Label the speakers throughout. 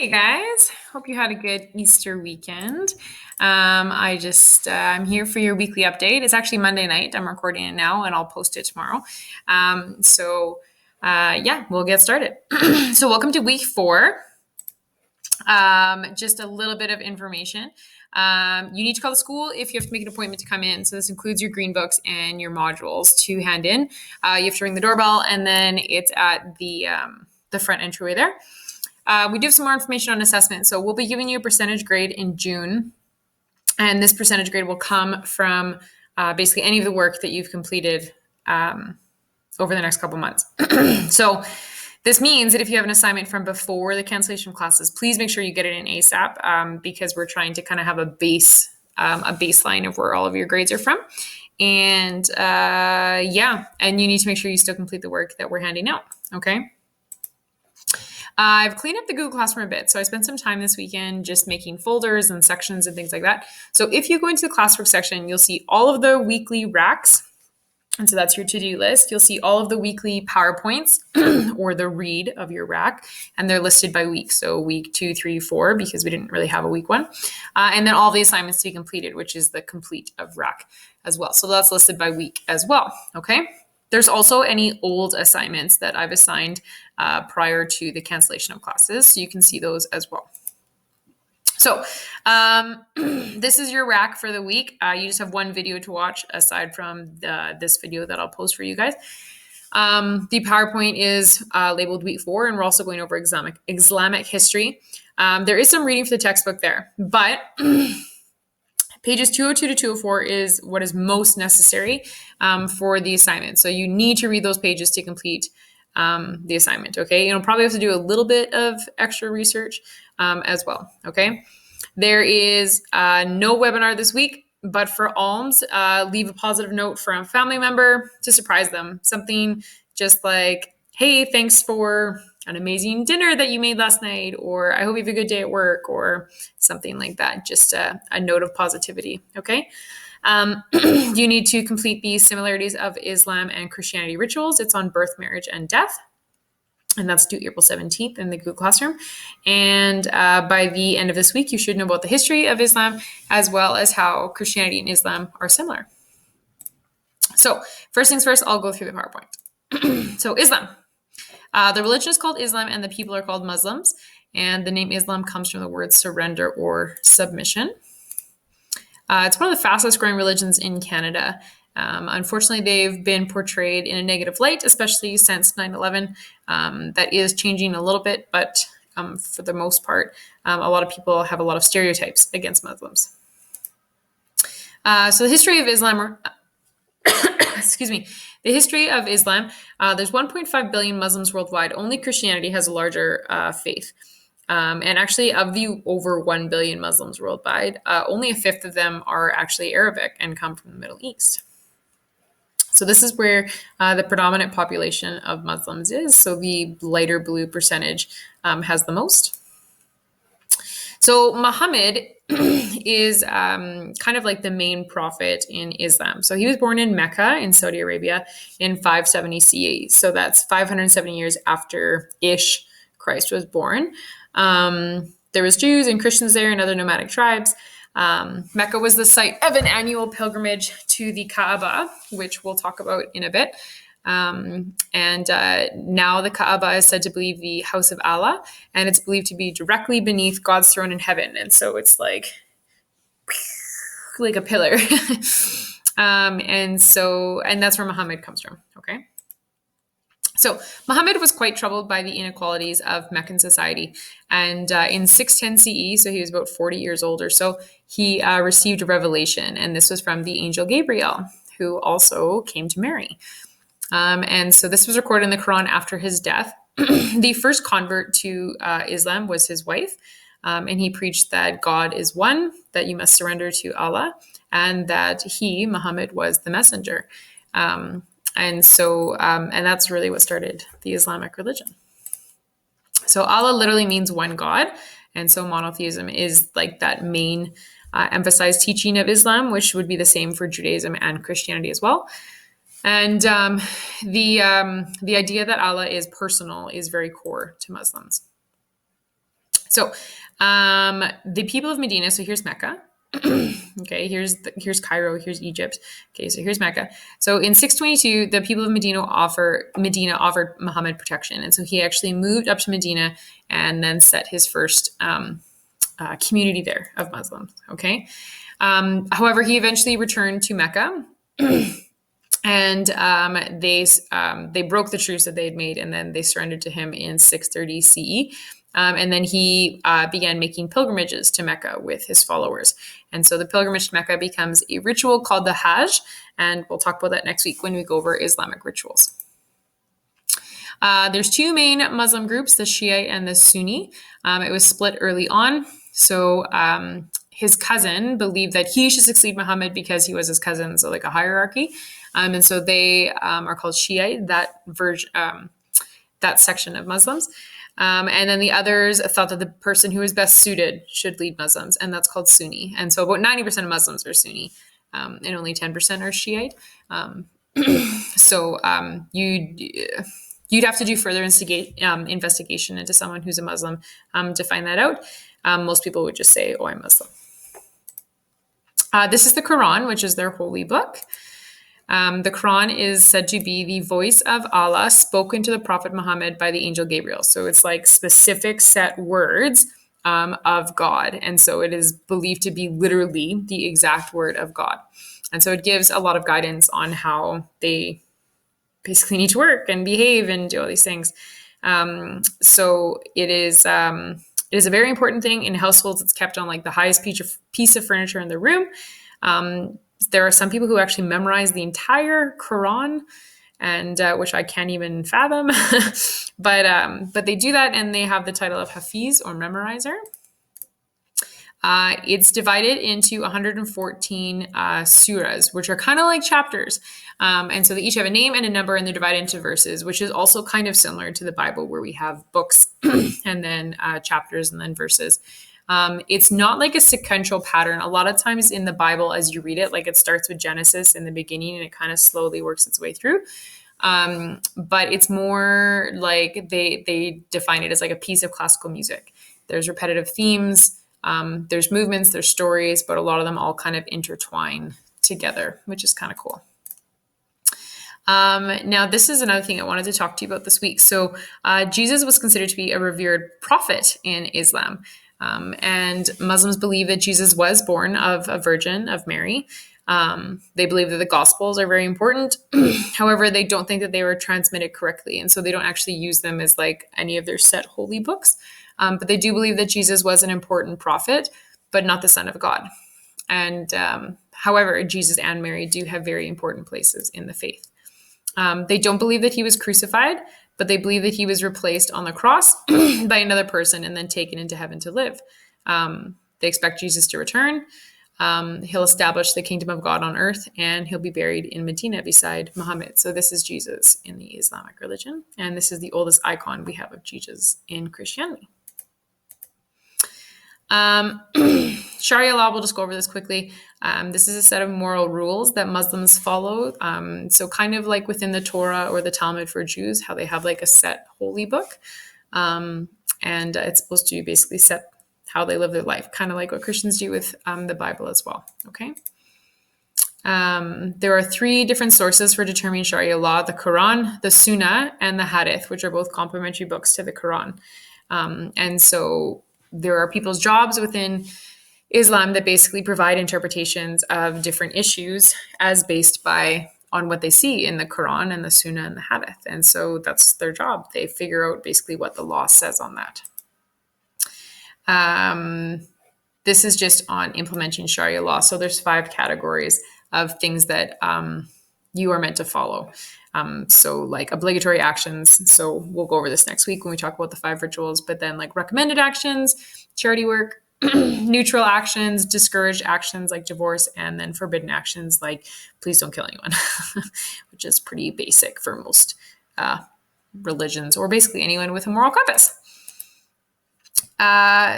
Speaker 1: Hey guys, hope you had a good Easter weekend. I'm here for your weekly update. It's actually Monday night. I'm recording it now and I'll post it tomorrow. Yeah, we'll get started. So, welcome to week 4. Just a little bit of information. You need to call the school if you have to make an appointment to come in. So, this includes your green books and your modules to hand in. You have to ring the doorbell and then it's at the front entryway there. We do have some more information on assessment. So we'll be giving you a percentage grade in June. And this percentage grade will come from basically any of the work that you've completed over the next couple months. So this means that if you have an assignment from before the cancellation of classes, please make sure you get it in ASAP because we're trying to kind of have a baseline of where all of your grades are from. And and you need to make sure you still complete the work that we're handing out. Okay. I've cleaned up the Google Classroom a bit. So I spent some time this weekend just making folders and sections and things like that. So if you go into the classwork section, you'll see all of the weekly racks. And so that's your to-do list. You'll see all of the weekly PowerPoints or the read of your rack, and they're listed by week. So week 2, 3, 4, because we didn't really have a week 1. And then all the assignments to be completed, which is the complete of rack as well. So that's listed by week as well. Okay. There's also any old assignments that I've assigned prior to the cancellation of classes. So you can see those as well. So this is your rack for the week. You just have one video to watch aside from this video that I'll post for you guys. The PowerPoint is labeled week 4, and we're also going over Islamic history. There is some reading for the textbook there, but pages 202 to 204 is what is most necessary for the assignment. So you need to read those pages to complete the assignment, okay? You'll probably have to do a little bit of extra research as well, okay? There is no webinar this week, but for alms, leave a positive note from a family member to surprise them. Something just like, hey, thanks for an amazing dinner that you made last night, or I hope you have a good day at work, or something like that. Just a note of positivity, okay? You need to complete the similarities of Islam and Christianity rituals. It's on birth, marriage, and death. And that's due April 17th in the Google Classroom. And by the end of this week, you should know about the history of Islam, as well as how Christianity and Islam are similar. So first things first, I'll go through the PowerPoint. So Islam. The religion is called Islam and the people are called Muslims. And the name Islam comes from the word surrender or submission. It's one of the fastest growing religions in Canada. Unfortunately, they've been portrayed in a negative light, especially since 9/11. That is changing a little bit, but for the most part, a lot of people have a lot of stereotypes against Muslims. So the history of Islam, the history of Islam, there's 1.5 billion Muslims worldwide. Only Christianity has a larger faith. And actually, of the over 1 billion Muslims worldwide, only a fifth of them are actually Arabic and come from the Middle East. So this is where the predominant population of Muslims is. So the lighter blue percentage has the most. So Muhammad is kind of like the main prophet in Islam. So he was born in Mecca in Saudi Arabia in 570 CE. So that's 570 years after Christ was born. There was Jews and Christians there and other nomadic tribes. Mecca was the site of an annual pilgrimage to the Kaaba, which we'll talk about in a bit. Now the Kaaba is said to be the house of Allah, and it's believed to be directly beneath God's throne in heaven. And so it's like a pillar. And that's where Muhammad comes from. Okay. So Muhammad was quite troubled by the inequalities of Meccan society. And in 610 CE, so he was about 40 years old or so, he received a revelation. And this was from the angel Gabriel, who also came to Mary. And so this was recorded in the Quran after his death. The first convert to Islam was his wife. And he preached that God is one, that you must surrender to Allah, and that he, Muhammad, was the messenger. And that's really what started the Islamic religion. So Allah literally means one God. And so monotheism is like that main emphasized teaching of Islam, which would be the same for Judaism and Christianity as well. And the idea that Allah is personal is very core to Muslims. So the people of Medina, so here's Mecca. Okay, here's Cairo, here's Egypt. Okay, so here's Mecca. So in 622, the people of Medina offered Muhammad protection, and so he actually moved up to Medina and then set his first community there of Muslims. Okay, however, he eventually returned to Mecca. And they broke the truce that they had made, and then they surrendered to him in 630 CE. And then he began making pilgrimages to Mecca with his followers. And so the pilgrimage to Mecca becomes a ritual called the Hajj, and we'll talk about that next week when we go over Islamic rituals. There's two main Muslim groups, the Shiite and the Sunni. It was split early on. So his cousin believed that he should succeed Muhammad because he was his cousin, so like a hierarchy. And so they are called Shiite, that section of Muslims. And then the others thought that the person who was best suited should lead Muslims, and that's called Sunni. And so about 90% of Muslims are Sunni, and only 10% are Shiite. So you'd have to do further investigation into someone who's a Muslim to find that out. Most people would just say, oh, I'm Muslim. This is the Quran, which is their holy book. The Quran is said to be the voice of Allah spoken to the Prophet Muhammad by the angel Gabriel. So it's like specific set words of God. And so it is believed to be literally the exact word of God. And so it gives a lot of guidance on how they basically need to work and behave and do all these things. So it is a very important thing in households. It's kept on like the highest piece of furniture in the room. There are some people who actually memorize the entire Quran, and which I can't even fathom. but they do that, and they have the title of Hafiz or memorizer. It's divided into 114 surahs, which are kind of like chapters. And so they each have a name and a number, and they're divided into verses, which is also kind of similar to the Bible, where we have books and then chapters and then verses. It's not like a sequential pattern. A lot of times in the Bible, as you read it, like it starts with Genesis in the beginning and it kind of slowly works its way through. But it's more like they define it as like a piece of classical music. There's repetitive themes, there's movements, there's stories, but a lot of them all kind of intertwine together, which is kind of cool. Now, this is another thing I wanted to talk to you about this week. So Jesus was considered to be a revered prophet in Islam. And Muslims believe that Jesus was born of a virgin, of Mary. They believe that the Gospels are very important. However, they don't think that they were transmitted correctly. And so they don't actually use them as like any of their set holy books. But they do believe that Jesus was an important prophet, but not the Son of God. And however, Jesus and Mary do have very important places in the faith. They don't believe that he was crucified, but they believe that he was replaced on the cross by another person and then taken into heaven to live. They expect Jesus to return. He'll establish the kingdom of God on earth, and he'll be buried in Medina beside Muhammad. So this is Jesus in the Islamic religion, and this is the oldest icon we have of Jesus in Christianity. Sharia law, we'll just go over this quickly. This is a set of moral rules that Muslims follow. So kind of like within the Torah or the Talmud for Jews, how they have like a set holy book. And it's supposed to basically set how they live their life, kind of like what Christians do with the Bible as well. Okay. There are three different sources for determining Sharia law: the Quran, the Sunnah, and the Hadith, which are both complementary books to the Quran. And so there are people's jobs within Islam that basically provide interpretations of different issues as based on what they see in the Quran and the Sunnah and the Hadith. And so that's their job. They figure out basically what the law says on that. This is just on implementing Sharia law. So there's 5 categories of things that you are meant to follow. So like obligatory actions. So we'll go over this next week when we talk about the 5 rituals, but then like recommended actions, charity work, neutral actions, discouraged actions like divorce, and then forbidden actions like please don't kill anyone, which is pretty basic for most religions or basically anyone with a moral compass.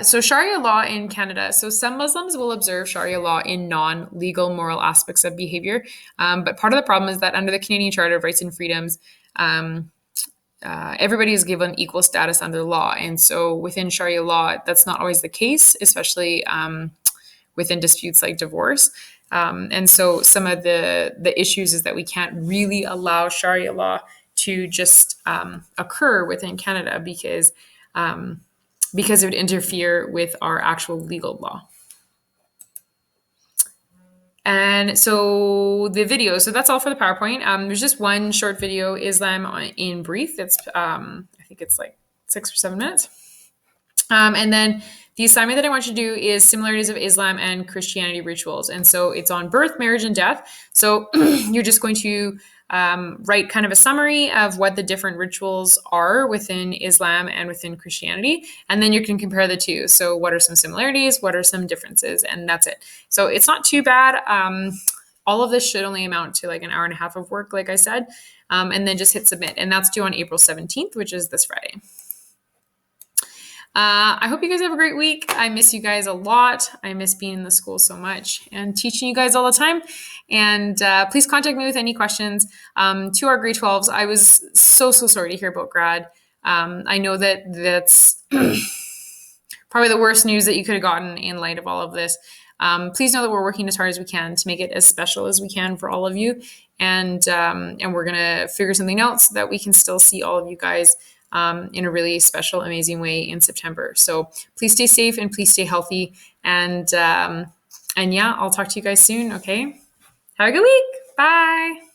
Speaker 1: So Sharia law in Canada. So some Muslims will observe Sharia law in non-legal moral aspects of behavior. But part of the problem is that under the Canadian Charter of Rights and Freedoms, everybody is given equal status under law. And so within Sharia law, that's not always the case, especially within disputes like divorce. And so some of the issues is that we can't really allow Sharia law to just occur within Canada because it would interfere with our actual legal law. And so the video, so that's all for the PowerPoint. There's just one short video, Islam in brief. It's I think it's like 6 or 7 minutes. And then the assignment that I want you to do is similarities of Islam and Christianity rituals. And so it's on birth, marriage, and death. So you're just going to write kind of a summary of what the different rituals are within Islam and within Christianity. And then you can compare the two. So what are some similarities? What are some differences? And that's it. So it's not too bad. All of this should only amount to like an hour and a half of work, like I said. And then just hit submit. And that's due on April 17th, which is this Friday. I hope you guys have a great week. I miss you guys a lot. I miss being in the school so much and teaching you guys all the time. And please contact me with any questions. To our grade 12s, I was so sorry to hear about grad. I know that that's probably the worst news that you could have gotten in light of all of this. Please know that we're working as hard as we can to make it as special as we can for all of you. And we're going to figure something out so that we can still see all of you guys in a really special, amazing way in September. So please stay safe and please stay healthy. And yeah, I'll talk to you guys soon. Okay. Have a good week. Bye.